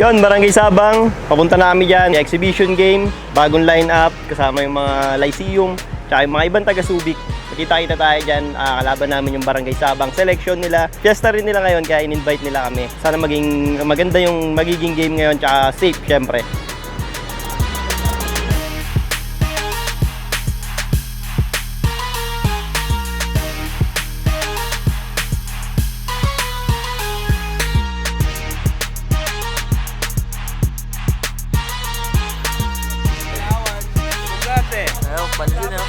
Yon, Barangay Sabang, papunta na kami dyan. Exhibition game, bagong line-up, kasama yung mga Lyceum, tsaka yung mga ibang taga-Subic. Magkita-kita tayo dyan, kalaban namin yung Barangay Sabang. Selection nila, fiesta rin nila ngayon, kaya in-invite nila kami. Sana maging maganda yung magiging game ngayon, tsaka safe, syempre. Ayaw, pansin na.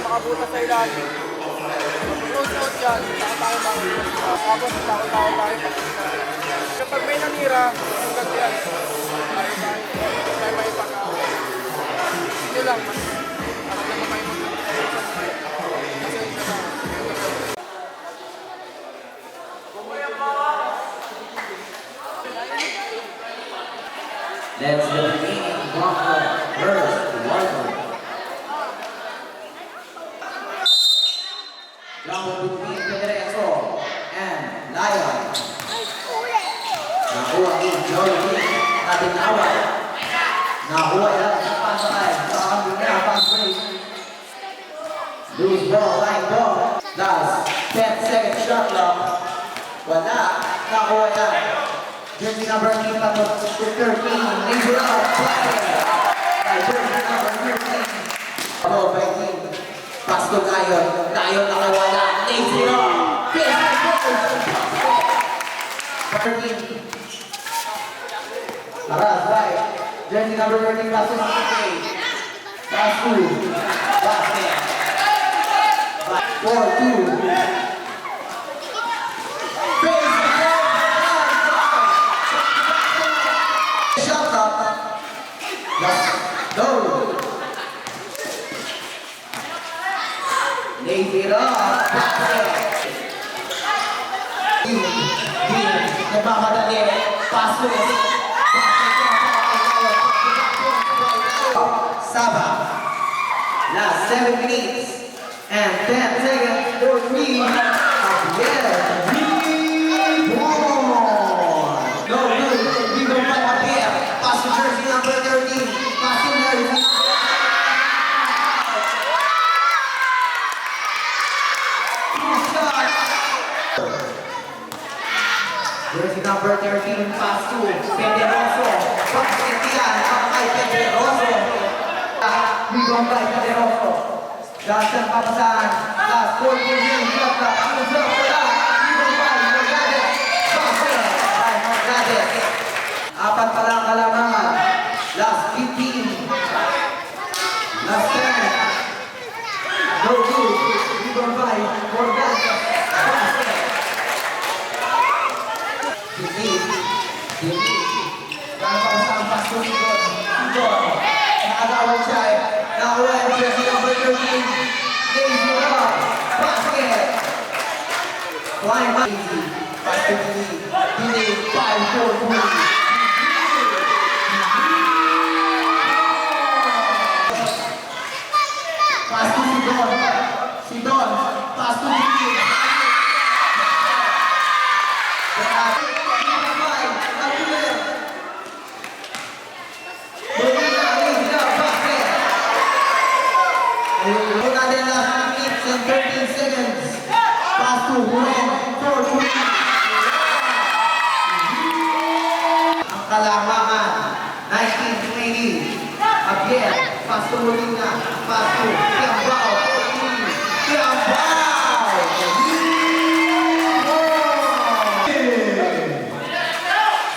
Makabutas sa ilalim. Susunod yan, saka tayo makikita. Tapos takot-takot tayo. Kapag may nanira, hanggang yan. Tayo may pag-aaway. Hindi lang, alam naman may mag-aaway. Kasi yun na lang. That's the beginning blocker first Walker. Blocker between Pedreso and Lion. Nakuha ni Joey natin away. Nakuha yan sa pasakay. Pakambing niya, pass break. Loose ball, line ball. Last 10-second shot clock. Wala. Nakuha yan. Jersey number 13, to 13, labor out, player. Jersey number 13. Ball by team. Pass to Lion. Lion nakawala. Labor out. 13. Aras, right. Jersey number 13, pass to Nakike. Pass to. Basket. 4-2. Nagmamadali, paso. Saba. Last 7 minutes and 10 seconds for 3. Again, no good. We go back up here. Pass to jersey number 13. Pass to jersey. Jersey number 13, pass to Pedroso. Basket yan, kay Pedroso. Rebound by Pedroso. Johnson papasahan. Last 14 minutes, shot clock. Wala. Rebound by Morgades. Basket by Morgades. Apat pa lang kalamangan. Last 15. Last 10. No good. Rebound by Morgades. Basket. Gano'n pa sa ang pasto si Don. Nakagawad siya eh. Nakakuha yung jersey number 13. Lazy up. Basket. Flying Lazy. Pass to Dini. Dini. 5-4-3. Pass to si Don. Si Don. Pass to Dini. Ang kalamangan 1920 again, pasto Molina, pasto Tiambao,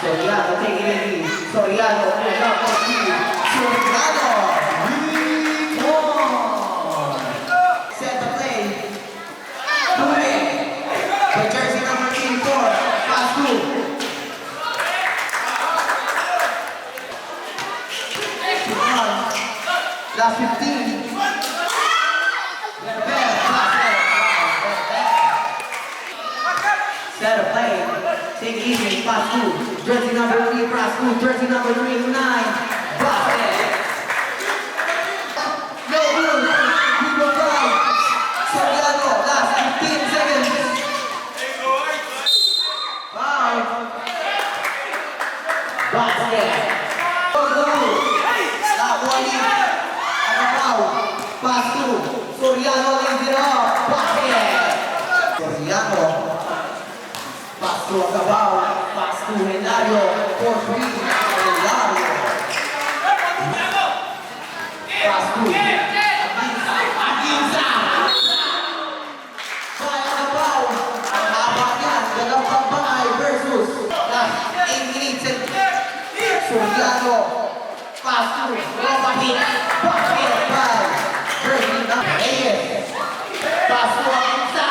Soriano take it in, Soriano pull up for three, Soriano, set the play. Last 15. Berber, basket. Set of play. Take it easy, pass two. Jersey number 3, pass two. Jersey number 3, 9. Basket. No good. We will drive. Soriano, last 15 seconds. Foul. Basket. No good. Nakuha ang foul. Pass two. Soriano lays it off. Basket. Soriano. Pass to Acabao. Pass to Hilario. For 3. Hilario. Pass to Aguinza. Kaya Acabao. Ang haba niyan. Dalawang bahay versus last 8 minutes. Soriano. Pass to Robahit. Basket by Jersey number 8. Pass to Aguinza.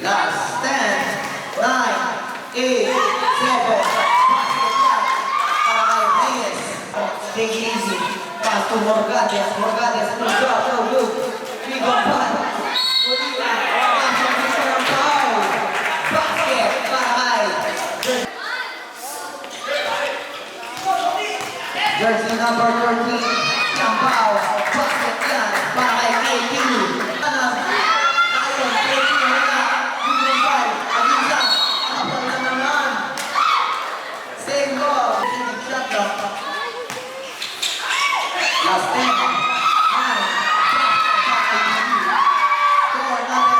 Last 10, 9, 8, 7, para kay Reyes. Take it easy. Pass to Morgades. Morgades, good job, no good. Big on five. Molina, nasa pisa ng foul. Basket para kay Jersey number 13, Campao. Basket yan para kay KT. Last 10, 9, score natin.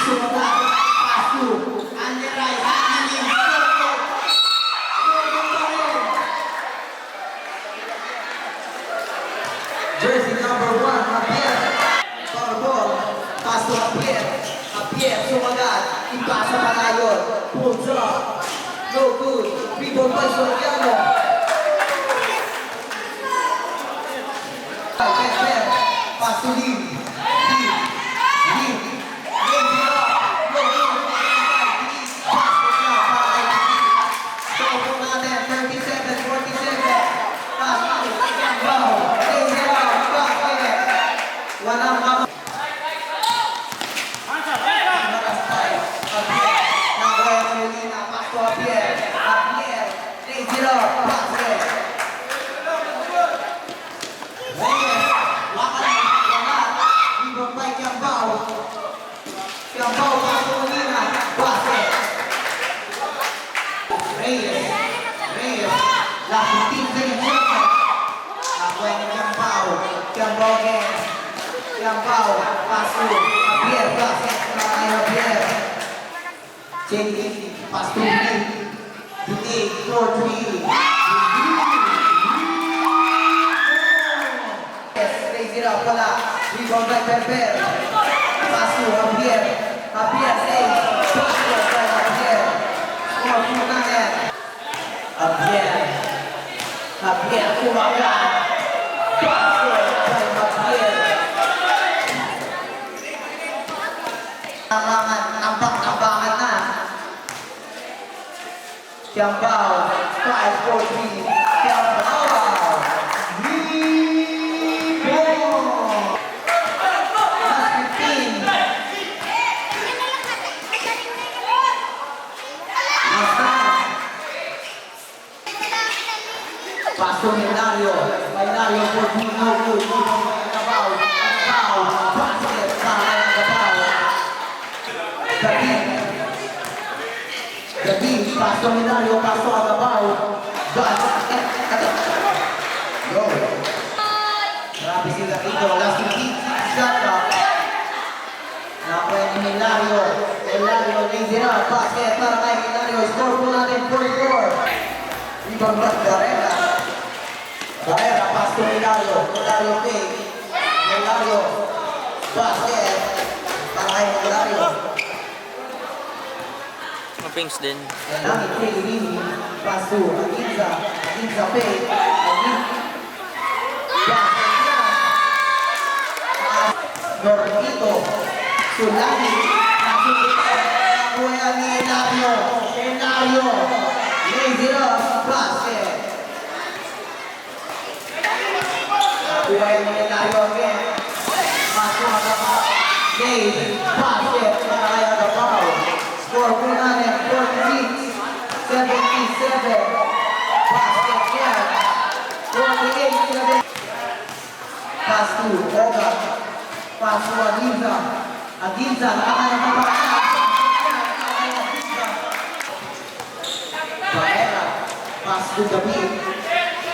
Sumagat, pass to Anderay, Hangin, Jersey number 1, Javier. Foul ball, pass to Javier. Javier, sumagat, ipasa malayon. Pulls up, no good. Rebound by Soriano. Pass to Lim. Lim. Lays it up. No good. Basket na para kay Lim. Score po natin. 37-47. Pass to Campbell. Lays it up. Basket. Walang mama. Maras tayo. Javier. Nakuha yung Molina. Pass to Javier. Javier. Lays it up. Basket. Campao, pass to Molina, basket. Reyes, last 15 seconds shot. Nakuha ni Campao again. Campao, pass to Javier, basket para kay Javier. Change, pass to Lee. Today, 4-3. Raise it up, wala. Rebound by Berber. Pass to Javier. Javier saves. Basket by Javier. Score po natin. Javier kumagat. Basket by Javier. Tampak-tambakan na. Campao. 5-4-3. Campao. Pass to Hilario. Hilario for two, no good. Acabao. Basket para Acabao. David. Pass to Hilario. Pass to Acabao. Basket. Go. Grabe sila dito. Last 15. Shot clock. Nakuha ni Hilario. Hilario lays it up. Basket para kay Hilario. Score po natin 44. Rebound by Barrera. Barrera, pass to Hilario. Hilario fake. Hilario. Basket. Para kay Hilario. Mapings din. Langit fake. Rini. Pass to Aguinza. Aguinza fake. Basket yan. Norquito. Sulani. Nakuha yan ni Elario. Elario. Lazy up. Basket. Nakuha yan ni Elario again. Masuk agak Lazy. Basket. Nakakaya agak foul. Score po natin. 46. 77. Basket yan. 48. 7. Pass to Oga. Pass to Aginza. Aginza, nakakaya ng paksa. Baera. Pass to David.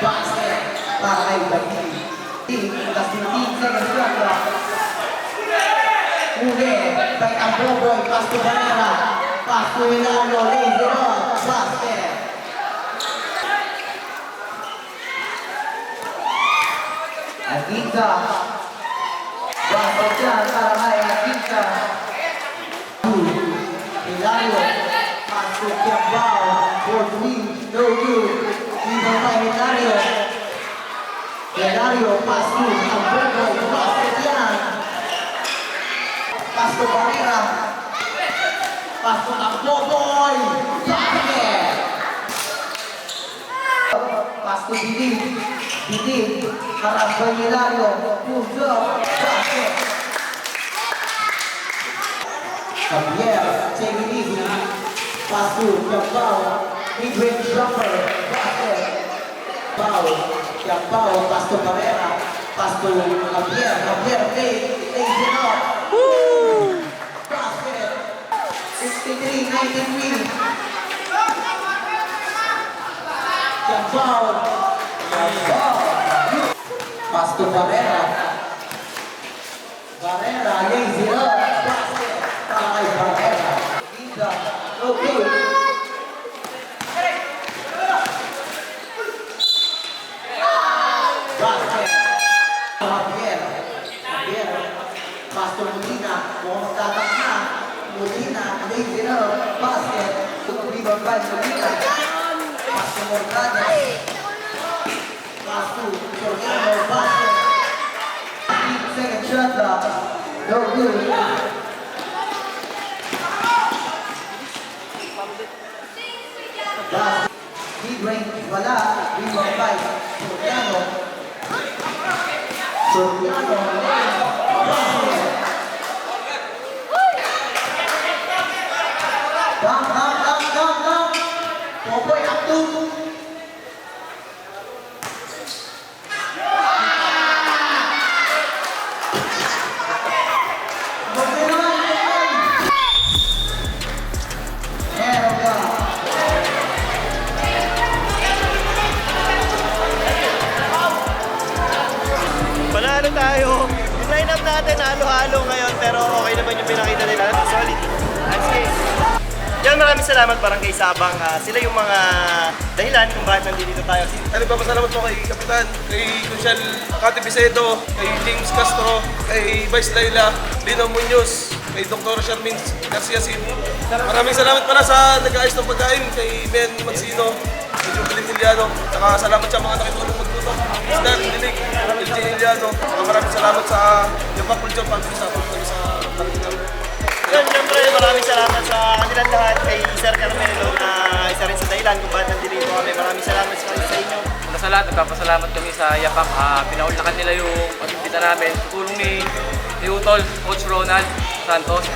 Basket. Para kay David. Last 15 seconds left. Uli. Kay Amboboy. Pass to Baera. Pass to Hilario. Lazy run. Basket. Aginza. Basket yan para kay Aginza. Hilario. Pass to Kiambao. For three. No good. Even by Hilario. Hilario. Pass to Amboboy. Basket yan. Pass to Barrera. Pass to Amboboy. Basket. Pass to Bidin. Bidin. Harap kay Hilario. Moves up. Basket. Javier. Take it easy. Pass to Kiambao. Mid-range jumper. Basket. Pau. Kiambao. Pass to Barrera. Pass to Javier. Javier fade. Lazy up. Basket. 63-93. Kiambao. Kiambao. Pass to Barrera. Barrera, lazy up. Basket. Para kay Barrera. Ida. Okay. Basket. Javier. Javier. Pass to Molina. Mukhang magtatak na. Molina, lazy up. Basket. Rebound by Molina. Pass to Morgane. Pass to Tornado. Basket. 15-second shot clock. No good. Basket. Mid-range. Wala. Rebound by Tornado. Tornado. Basket. Dunk. Popoy, Abdu. Popoy naman. Meron ka. Panalo tayo. Yung lineup natin, halo-halo ngayon, pero okay naman yung pinakita nila. Solid. Nice game. Yan, maraming salamat Barangay Sabang. Sila yung mga dahilan kung bakit nandito tayo. Nagpapasalamat po kay Kapitan, kay Consial Cati Bisedo, kay James Castro, kay Vice Laila, Lino Muñoz, kay Dr. Sharmin Garcia Sin. Maraming salamat pala sa nag-aayos ng pagkain, kay Ben Magsino, kay Jubilin Iliano. Saka salamat sa mga nakitulong magluto. Stan, Dilig, LJ Iliano. Saka maraming salamat sa Yapak Kulture pag-usapon kami sa Panginoon. Yan, syempre maraming salamat sa kanilang lahat. Kay Sir Carmelo na isa rin sa dahilan kung bakit nandito kami. Maraming salamat sa inyo. Una sa lahat, nagpapasalamat kami sa Yapak. Pinaulakan nila yung pag-imbita namin. Tulong ni Utol, Coach Ronald Santos.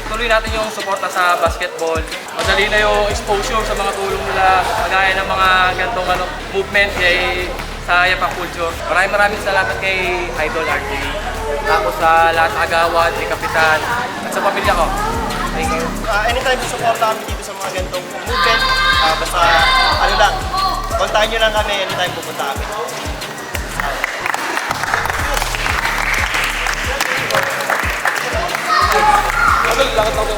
Tuloy natin yung suporta sa basketball. Madali na yung exposure sa mga tulong nila. Kagaya ng mga gantong movement sa Yapak Culture. Maraming salamat kay Idol RJ. Tapos sa lahat ng agawan, kay Kapitan, at sa pamilya ko. Thank you. Anytime susuporta kami dito sa mga ganitong movement, basta ano lang, kontakin nyo lang kami anytime pupunta kami. Lakad lang ako.